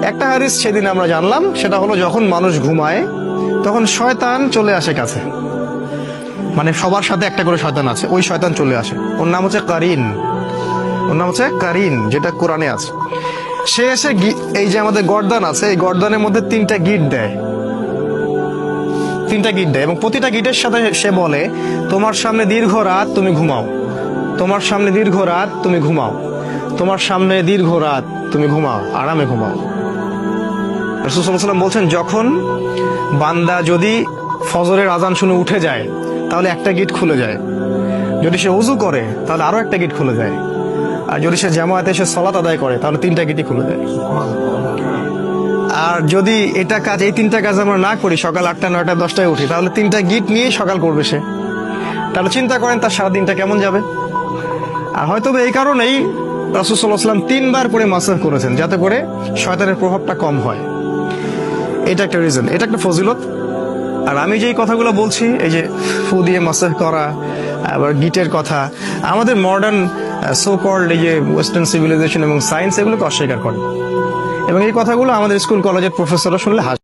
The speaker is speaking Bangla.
একটা হাদিস সেদিন আমরা জানলাম, সেটা হলো যখন মানুষ ঘুমায় তখন শয়তান চলে আসে কাছে, মানে সবার সাথে একটা করে শয়তান আছে, ওই শয়তান চলে আসে, ওর নাম হচ্ছে কারিন, ওর নাম হচ্ছে কারিন, যেটা কোরআনে আছে। সে এসে এই যে আমাদের গর্দান আছে, এই গর্দানের মধ্যে তিনটা গিট দেয়, তিনটা গিট দেয়, এবং প্রতিটা গিটের সাথে সে বলে তোমার সামনে দীর্ঘ রাত, তুমি ঘুমাও, তোমার সামনে দীর্ঘ রাত, তুমি ঘুমাও, তোমার সামনে দীর্ঘ রাত, তুমি ঘুমাও, আরামে ঘুমাও। রাসূল সাল্লাল্লাহু আলাইহি ওয়াসাল্লাম বলছেন, যখন বান্দা যদি ফজরের আজান শুনে উঠে যায় তাহলে একটা গিট খুলে যায়, যদি সে ওযু করে তাহলে আরো একটা গিট খুলে যায়, আর যদি সে জামায়াতে এসে সালাত আদায় করে তাহলে তিনটা গিটই খুলে যায়। আর যদি এটা কাজ, এই তিনটা কাজ আমরা না করি, সকাল 8টা 9টা 10টায় উঠি, তাহলে তিনটা গিট নিয়েই সকাল করবে সে। তাহলে চিন্তা করেন তার সারাদিনটা কেমন যাবে। আর হয়তো এই কারণেই রাসূল সাল্লাল্লাহু আলাইহি ওয়াসাল্লাম 3বার করে মাসাহ করেছেন, যাতে করে শয়তানের প্রভাবটা কম হয়। এটা একটা রিজন, এটা একটা ফজিলত। আর আমি যেই কথাগুলো বলছি, এই যে ফু দিয়ে মাসাহ করা, আবার গিটের কথা, আমাদের মডার্ন সো কল্ড এই যে ওয়েস্টার্ন সিভিলাইজেশন এবং সায়েন্স এগুলোকে অস্বীকার করে, এবং এই কথাগুলো আমাদের স্কুল কলেজের প্রফেসররা শুনলে